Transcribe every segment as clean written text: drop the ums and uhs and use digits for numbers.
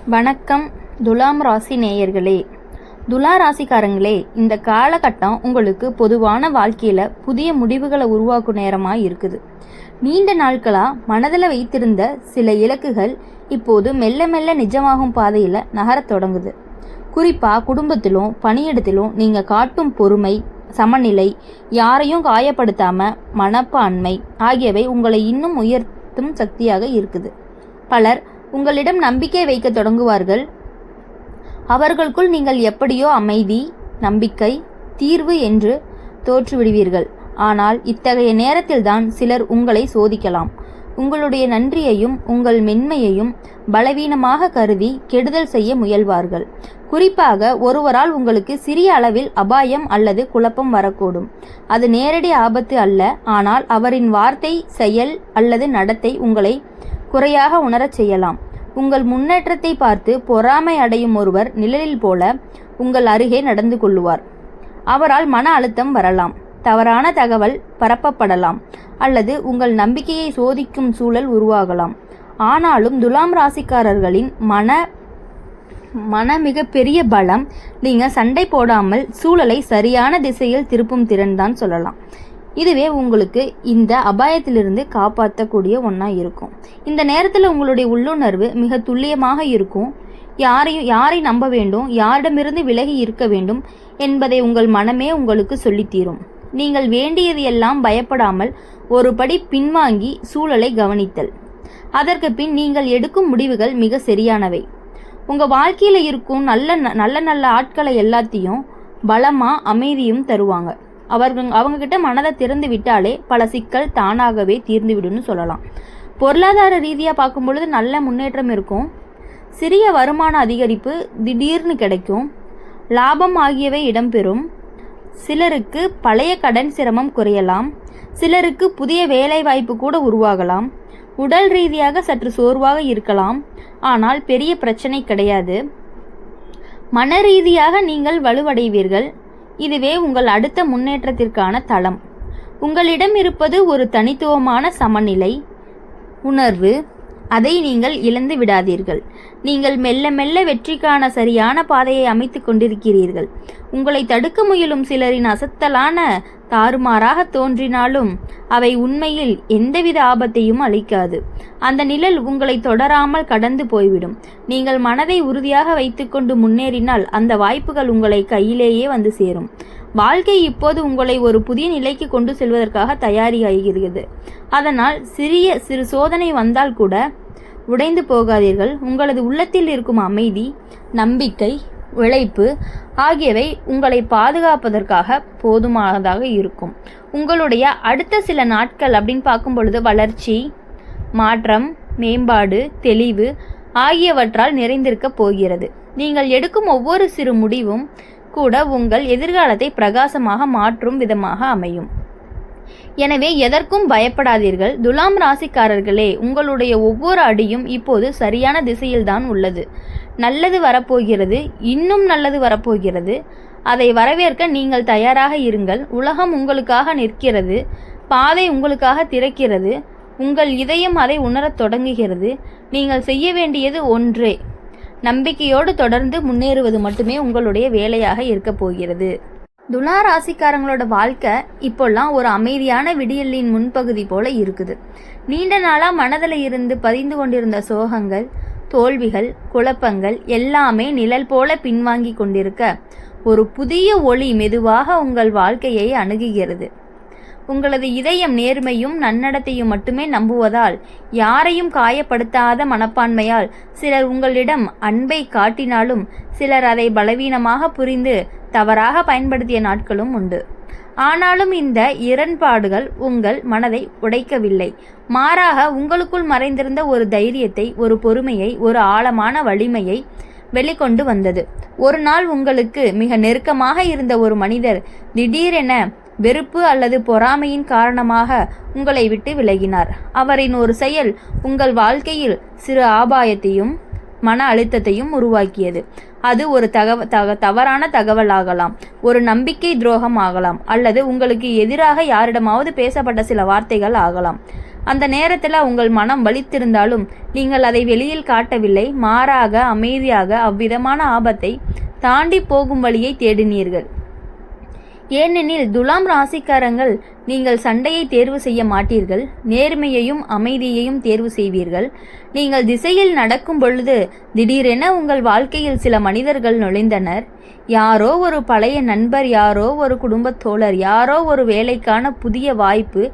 வணக்கம் துலாம் ராசி நேயர்களே. துலா ராசிக்காரங்களே, இந்த காலகட்டம் உங்களுக்கு பொதுவான வாழ்க்கையில் புதிய முடிவுகளை உருவாக்கும் நேரமாக இருக்குது. நீண்ட நாட்களாக மனதில் வைத்திருந்த சில இலக்குகள் இப்போது மெல்ல மெல்ல நிஜமாகும் பாதையில் நகரத் தொடங்குது. குறிப்பாக குடும்பத்திலும் பணியிடத்திலும் நீங்கள் காட்டும் பொறுமை, சமநிலை, யாரையும் காயப்படுத்தாமல் மனப்பான்மை ஆகியவை உங்களை இன்னும் உயர்த்தும் சக்தியாக இருக்குது. பலர் உங்களிடம் நம்பிக்கை வைக்க தொடங்குவார்கள். அவர்களுக்குள் நீங்கள் எப்படியோ அமைதி, நம்பிக்கை, தீர்வு என்று தோற்றுவிடுவீர்கள். ஆனால் இத்தகைய நேரத்தில்தான் சிலர் உங்களை சோதிக்கலாம். உங்களுடைய நன்றியையும் உங்கள் மென்மையையும் பலவீனமாக கருதி கெடுதல் செய்ய முயல்வார்கள். குறிப்பாக ஒருவரால் உங்களுக்கு சிறிய அளவில் அபாயம் அல்லது குழப்பம் வரக்கூடும். அது நேரடி ஆபத்து அல்ல, ஆனால் அவரின் வார்த்தை, செயல் அல்லது நடத்தை உங்களை குறையாக உணரச் செய்யலாம். உங்கள் முன்னேற்றத்தை பார்த்து பொறாமை அடையும் ஒருவர் நிழலில் போல உங்கள் அருகே நடந்து கொள்ளுவார். அவரால் மன அழுத்தம் வரலாம், தவறான தகவல் பரப்பப்படலாம் அல்லது உங்கள் நம்பிக்கையை சோதிக்கும் சூழல் உருவாகலாம். ஆனாலும் துலாம் ராசிக்காரர்களின் மன மிகப்பெரிய பலம் நீங்கள் சண்டை போடாமல் சூழலை சரியான திசையில் திருப்பும் திறன் தான் சொல்லலாம். இதுவே உங்களுக்கு இந்த அபாயத்திலிருந்து காப்பாற்றக்கூடிய ஒன்றா இருக்கும். இந்த நேரத்தில் உங்களுடைய உள்ளுணர்வு மிக துல்லியமாக இருக்கும். யாரை நம்ப வேண்டும், யாரிடமிருந்து விலகி இருக்க வேண்டும் என்பதை உங்கள் மனமே உங்களுக்கு சொல்லித்தீரும். நீங்கள் வேண்டியது எல்லாம் பயப்படாமல் ஒரு படி பின்வாங்கி சூழலை கவனித்தல். அதற்கு பின் நீங்கள் எடுக்கும் முடிவுகள் மிக சரியானவை. உங்கள் வாழ்க்கையில் இருக்கும் நல்ல ஆட்களை எல்லாத்தையும் பலமாக அமைதியும் தருவாங்க. அவங்கக்கிட்ட மனதை திறந்து விட்டாலே பல சிக்கல் தானாகவே தீர்ந்து விடும்னு சொல்லலாம். பொருளாதார ரீதியாக பார்க்கும் பொழுது நல்ல முன்னேற்றம் இருக்கும். சிறிய வருமான அதிகரிப்பு திடீர்னு கிடைக்கும். லாபம் ஆகியவை இடம்பெறும். சிலருக்கு பழைய கடன் சிரமம் குறையலாம். சிலருக்கு புதிய வேலை வாய்ப்பு கூட உருவாகலாம். உடல் ரீதியாக சற்று சோர்வாக இருக்கலாம், ஆனால் பெரிய பிரச்சனை கிடையாது. மன ரீதியாக நீங்கள் வலுவடைவீர்கள். இதுவே உங்கள் அடுத்த முன்னேற்றத்திற்கான தளம். உங்களிடம் இருப்பது ஒரு தனித்துவமான சமநிலை உணர்வு. அதை நீங்கள் இழந்து விடாதீர்கள். நீங்கள் மெல்ல மெல்ல வெற்றிக்கான சரியான பாதையை அமைத்து கொண்டிருக்கிறீர்கள். உங்களை தடுக்க முயலும் சிலரின் அசத்தலான தாறுமாறாக தோன்றினாலும் அவை உண்மையில் எந்தவித ஆபத்தையும் அளிக்காது. அந்த நிழல் உங்களை தொடராமல் கடந்து போய்விடும். நீங்கள் மனதை உறுதியாக வைத்துக்கொண்டு முன்னேறினால் அந்த வாய்ப்புகள் உங்களை கையிலேயே வந்து சேரும். வாழ்க்கை இப்போது உங்களை ஒரு புதிய நிலைக்கு கொண்டு செல்வதற்காக தயாராகிறது. அதனால் சிறு சோதனை வந்தால் கூட உடைந்து போகாதீர்கள். உங்களது உள்ளத்தில் இருக்கும் அமைதி, நம்பிக்கை, உழைப்பு ஆகியவை உங்களை பாதுகாப்பதற்காக போதுமானதாக இருக்கும். உங்களுடைய அடுத்த சில நாட்கள் அப்படின்னு பார்க்கும் பொழுது வளர்ச்சி, மாற்றம், மேம்பாடு, தெளிவு ஆகியவற்றால் நிறைந்திருக்க போகிறது. நீங்கள் எடுக்கும் ஒவ்வொரு சிறு முடிவும் கூட உங்கள் எதிர்காலத்தை பிரகாசமாக மாற்றும் விதமாக அமையும். எனவே எதற்கும் பயப்படாதீர்கள். துலாம் ராசிக்காரர்களே, உங்களுடைய ஒவ்வொரு அடியும் இப்போது சரியான திசையில்தான் உள்ளது. நல்லது வரப்போகிறது, இன்னும் நல்லது வரப்போகிறது. அதை வரவேற்க நீங்கள் தயாராக இருங்கள். உலகம் உங்களுக்காக நிற்கிறது. பாதை உங்களுக்காக திறக்கிறது. உங்கள் இதயம் அதை உணரத் தொடங்குகிறது. நீங்கள் செய்ய வேண்டியது ஒன்றே, நம்பிக்கையோடு தொடர்ந்து முன்னேறுவது மட்டுமே உங்களுடைய வேலையாக இருக்க போகிறது. துலா ராசிக்காரங்களோட வாழ்க்கை இப்போல்லாம் ஒரு அமைதியான விடியலின் முன்பகுதி போல இருக்குது. நீண்ட நாளாக மனதில் இருந்து பதிந்து கொண்டிருந்த சோகங்கள், தோல்விகள், குழப்பங்கள் எல்லாமே நிழல் போல பின்வாங்கி கொண்டிருக்க ஒரு புதிய ஒளி மெதுவாக உங்கள் வாழ்க்கையை அணுகுகிறது. உங்களது இதயம் நேர்மையும் நன்னடத்தையும் மட்டுமே நம்புவதால், யாரையும் காயப்படுத்தாத மனப்பான்மையால் சிலர் உங்களிடம் அன்பை காட்டினாலும் சிலர் அதை பலவீனமாக புரிந்து தவறாக பயன்படுத்திய நாட்களும் உண்டு. ஆனாலும் இந்த இரண்பாடுகள் உங்கள் மனதை உடைக்கவில்லை. மாறாக உங்களுக்குள் மறைந்திருந்த ஒரு தைரியத்தை, ஒரு பொறுமையை, ஒரு ஆழமான வலிமையை வெளிக்கொண்டு வந்தது. ஒரு நாள் உங்களுக்கு மிக நெருக்கமாக இருந்த ஒரு மனிதர் திடீரென வெறுப்பு அல்லது பொறாமையின் காரணமாக உங்களை விட்டு விலகினார். அவரின் ஒரு செயல் உங்கள் வாழ்க்கையில் சிறு ஆபாயத்தையும் மன அழுத்தத்தையும் உருவாக்கியது. அது ஒரு தவறான தகவல் ஆகலாம், ஒரு நம்பிக்கை துரோகம் ஆகலாம், அல்லது உங்களுக்கு எதிராக யாரிடமாவது பேசப்பட்ட சில வார்த்தைகள் ஆகலாம். அந்த நேரத்தில் உங்கள் மனம் வலித்திருந்தாலும் நீங்கள் அதை வெளியில் காட்டவில்லை. மாறாக அமைதியாக அவ்விதமான ஆபத்தை தாண்டி போகும் வழியை தேடினீர்கள். ஏனெனில் துலாம் ராசிக்காரங்கள் நீங்கள் சண்டையை தேர்வு செய்ய மாட்டீர்கள், நேர்மையையும் அமைதியையும் தேர்வு செய்வீர்கள். நீங்கள் திசையில் நடக்கும் பொழுது திடீரென உங்கள் வாழ்க்கையில் சில மனிதர்கள் நுழைந்தனர். யாரோ ஒரு பழைய நண்பர், யாரோ ஒரு குடும்பத் தோழர், யாரோ ஒரு வேலைக்கான புதிய வாய்ப்பு.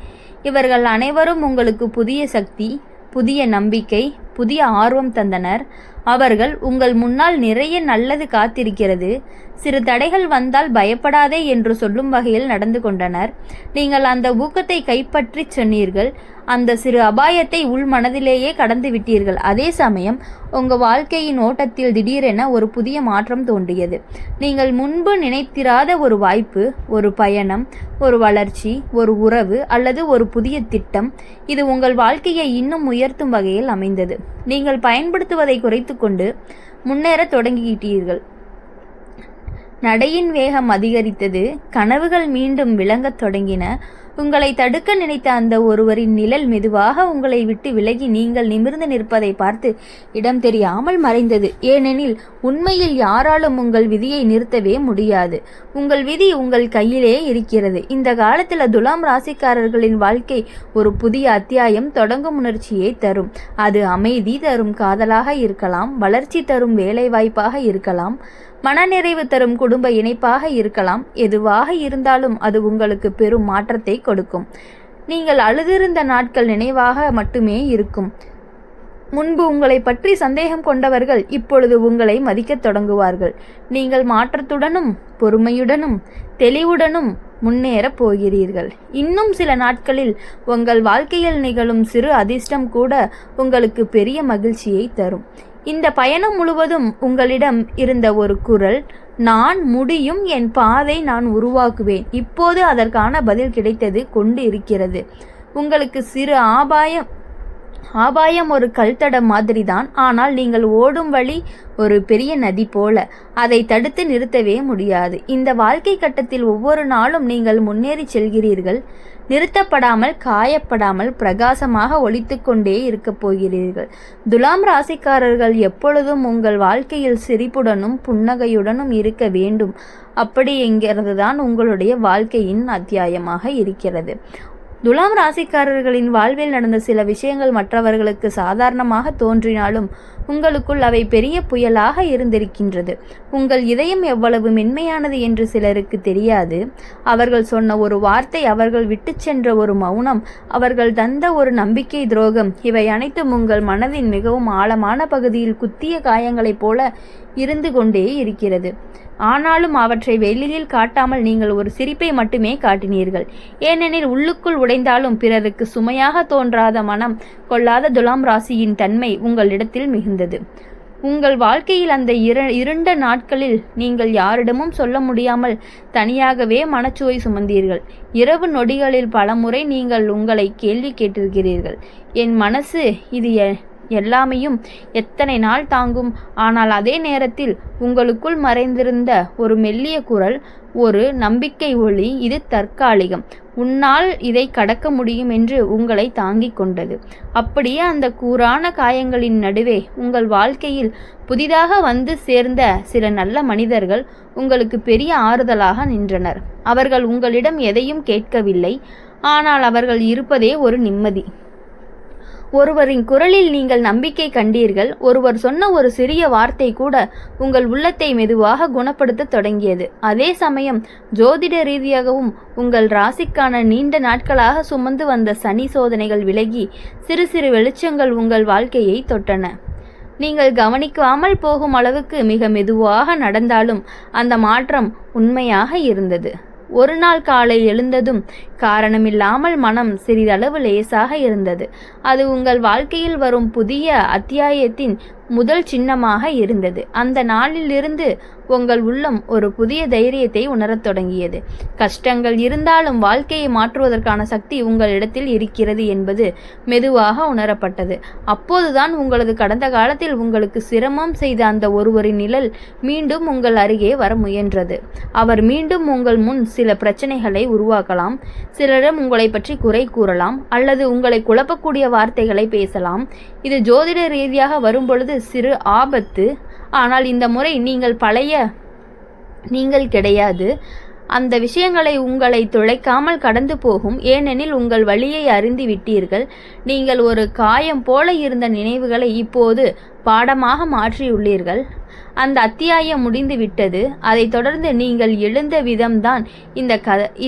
இவர்கள் அனைவரும் உங்களுக்கு புதிய சக்தி, புதிய நம்பிக்கை, புதிய ஆர்வம் தந்தனர். அவர்கள் உங்கள் முன்னால் நிறைய நல்லது காத்திருக்கிறது, சிறு தடைகள் வந்தால் பயப்படாதே என்று சொல்லும் வகையில் நடந்து கொண்டனர். நீங்கள் அந்த ஊக்கத்தை கைப்பற்றி சொன்னீர்கள். அந்த சிறு அபாயத்தை உள் மனதிலேயே கடந்து விட்டீர்கள். அதே சமயம் உங்கள் வாழ்க்கையின் ஓட்டத்தில் திடீரென ஒரு புதிய மாற்றம் தோன்றியது. நீங்கள் முன்பு நினைத்திராத ஒரு வாய்ப்பு, ஒரு பயணம், ஒரு வளர்ச்சி, ஒரு உறவு அல்லது ஒரு புதிய திட்டம். இது உங்கள் வாழ்க்கையை இன்னும் உயர்த்தும் வகையில் அமைந்தது. நீங்கள் பயன்படுத்துவதை குறைத்து கொண்டு முன்னேற தொடங்கிவிட்டீர்கள். நடையின் வேகம் அதிகரித்தது. கனவுகள் மீண்டும் விளங்கத் தொடங்கின. உங்களை தடுக்க நினைத்த அந்த ஒருவரின் நிழல் மெதுவாக உங்களை விட்டு விலகி நீங்கள் நிமிர்ந்து நிற்பதை பார்த்து இடம் தெரியாமல் மறைந்தது. ஏனெனில் உண்மையில் யாராலும் உங்கள் விதியை நிறுத்தவே முடியாது. உங்கள் விதி உங்கள் கையிலே இருக்கிறது. இந்த காலத்தில் துலாம் ராசிக்காரர்களின் வாழ்க்கை ஒரு புதிய அத்தியாயம் தொடங்கும் உணர்ச்சியை தரும். அது அமைதி தரும் காதலாக இருக்கலாம், வளர்ச்சி தரும் வேலைவாய்ப்பாக இருக்கலாம், மனநிறைவு தரும் குடும்ப இணைப்பாக இருக்கலாம். எதுவாக இருந்தாலும் அது உங்களுக்கு பெரும் மாற்றத்தை கொடுக்கும். நீங்கள் அழுதிருந்த நாட்கள் நினைவாக மட்டுமே இருக்கும். முன்பு உங்களை பற்றி சந்தேகம் கொண்டவர்கள் இப்பொழுது உங்களை மதிக்கத் தொடங்குவார்கள். நீங்கள் மாற்றத்துடனும் பொறுமையுடனும் தெளிவுடனும் முன்னேறப் போகிறீர்கள். இன்னும் சில நாட்களில் உங்கள் வாழ்க்கையில் நிகழும் சிறு அதிர்ஷ்டம் கூட உங்களுக்கு பெரிய மகிழ்ச்சியை தரும். இந்த பயணம் முழுவதும் உங்களிடம் இருந்த ஒரு குரல், நான் முடியும், என் பாதை நான் உருவாக்குவேன். இப்போது அதற்கான பதில் கிடைத்தது கொண்டு இருக்கிறது. உங்களுக்கு சிறு ஆபாயம் ஒரு கல்தடம் மாதிரிதான். ஆனால் நீங்கள் ஓடும் வழி ஒரு பெரிய நதி போல. அதை தடுத்து நிறுத்தவே முடியாது. இந்த வாழ்க்கை கட்டத்தில் ஒவ்வொரு நாளும் நீங்கள் முன்னேறி செல்கிறீர்கள். நிறுத்தப்படாமல், காயப்படாமல், பிரகாசமாக ஒலித்து கொண்டே இருக்கப் போகிறீர்கள். துலாம் ராசிக்காரர்கள் எப்பொழுதும் உங்கள் வாழ்க்கையில் சிரிப்புடனும் புன்னகையுடனும் இருக்க வேண்டும். அப்படி என்கிறதுதான் உங்களுடைய வாழ்க்கையின் அத்தியாயமாக இருக்கிறது. துலாம் ராசிக்காரர்களின் வாழ்வில் நடந்த சில விஷயங்கள் மற்றவர்களுக்கு சாதாரணமாக தோன்றினாலும் உங்களுக்குள் அவை பெரிய புயலாக இருந்திருக்கின்றது. உங்கள் இதயம் எவ்வளவு மென்மையானது என்று சிலருக்கு தெரியாது. அவர்கள் சொன்ன ஒரு வார்த்தை, அவர்கள் விட்டு சென்ற ஒரு மௌனம், அவர்கள் தந்த ஒரு நம்பிக்கை துரோகம், இவை அனைத்தும் உங்கள் மனதின் மிகவும் ஆழமான பகுதியில் குத்திய காயங்களைப் போல இருந்து கொண்டே இருக்கிறது. ஆனாலும் அவற்றை வெளியில் காட்டாமல் நீங்கள் ஒரு சிரிப்பை மட்டுமே காட்டினீர்கள். ஏனெனில் உள்ளுக்குள் உடைந்தாலும் பிறருக்கு சுமையாக தோன்றாத மனம் கொள்ளாத துலாம் ராசியின் தன்மை உங்களிடத்தில் மிகுந்தது. உங்கள் வாழ்க்கையில் அந்த இருண்ட நாட்களில் நீங்கள் யாரிடமும் சொல்ல முடியாமல் தனியாகவே மனச்சுவை சுமந்தீர்கள். இரவு நொடிகளில் பலமுறை நீங்கள் உங்களை கேள்வி கேட்டிருக்கிறீர்கள். என் மனசு இது எல்லாமையும் எத்தனை நாள் தாங்கும்? ஆனால் அதே நேரத்தில் உங்களுக்குள் மறைந்திருந்த ஒரு மெல்லிய குரல், ஒரு நம்பிக்கை ஒளி, இது தற்காலிகம், உன்னால் இதை கடக்க முடியும் என்று உங்களை தாங்கிக் கொண்டது. அப்படியே அந்த கூரான காயங்களின் நடுவே உங்கள் வாழ்க்கையில் புதிதாக வந்து சேர்ந்த சில நல்ல மனிதர்கள் உங்களுக்கு பெரிய ஆறுதலாக நின்றனர். அவர்கள் உங்களிடம் எதையும் கேட்கவில்லை. ஆனால் அவர்கள் இருப்பதே ஒரு நிம்மதி. ஒருவரின் குரலில் நீங்கள் நம்பிக்கை கண்டீர்கள். ஒருவர் சொன்ன ஒரு சிறிய வார்த்தை கூட உங்கள் உள்ளத்தை மெதுவாக குணப்படுத்த தொடங்கியது. அதே சமயம் ஜோதிட ரீதியாகவும் உங்கள் ராசிக்கான நீண்ட நாட்களாக சுமந்து வந்த சனி சோதனைகள் விலகி சிறு சிறு வெளிச்சங்கள் உங்கள் வாழ்க்கையை தொட்டன. நீங்கள் கவனிக்காமல் போகும் அளவுக்கு மிக மெதுவாக நடந்தாலும் அந்த மாற்றம் உண்மையாக இருந்தது. ஒரு நாள் காலை எழுந்ததும் காரணமில்லாமல் மனம் சிறிதளவு லேசாக இருந்தது. அது உங்கள் வாழ்க்கையில் வரும் புதிய அத்தியாயத்தின் முதல் சின்னமாக இருந்தது. அந்த நாளிலிருந்து உங்கள் உள்ளம் ஒரு புதிய தைரியத்தை உணரத் தொடங்கியது. கஷ்டங்கள் இருந்தாலும் வாழ்க்கையை மாற்றுவதற்கான சக்தி உங்களிடத்தில் இருக்கிறது என்பது மெதுவாக உணரப்பட்டது. அப்போதுதான் உங்களது கடந்த காலத்தில் உங்களுக்கு சிரமம் செய்த அந்த ஒருவரின் நிழல் மீண்டும் உங்கள் அருகே வர முயன்றது. அவர் மீண்டும் உங்கள் முன் சில பிரச்சனைகளை உருவாக்கலாம், சிலரிடம் உங்களை பற்றி குறை கூறலாம் அல்லது உங்களை குழப்பக்கூடிய வார்த்தைகளை பேசலாம். இது ஜோதிட ரீதியாக வரும்பொழுது சிறு ஆபத்து. ஆனால் இந்த முறை நீங்கள் கிடையாது. அந்த விஷயங்களை உங்களை துளைக்காமல் கடந்து போகும். ஏனெனில் உங்கள் வழியை அறிந்து விட்டீர்கள். நீங்கள் ஒரு காயம் போல இருந்த நினைவுகளை இப்போது பாடமாக மாற்றியுள்ளீர்கள். அந்த அத்தியாயம் முடிந்து விட்டது. அதைத் தொடர்ந்து நீங்கள் எழுந்த விதம்தான்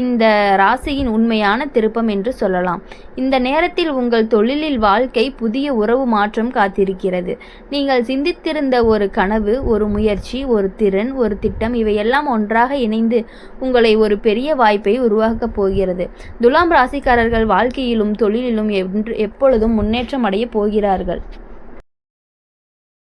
இந்த ராசியின் உண்மையான திருப்பம் என்று சொல்லலாம். இந்த நேரத்தில் உங்கள் தொழிலில் வாழ்க்கை புதிய உறவு மாற்றம் காத்திருக்கிறது. நீங்கள் சிந்தித்திருந்த ஒரு கனவு, ஒரு முயற்சி, ஒரு திறன், ஒரு திட்டம் இவையெல்லாம் ஒன்றாக இணைந்து உங்களை ஒரு பெரிய வாய்ப்பை உருவாக்கப் போகிறது. துலாம் ராசிக்காரர்கள் வாழ்க்கையிலும் தொழிலிலும் எப்பொழுதும் முன்னேற்றம் அடைய போகிறார்கள்.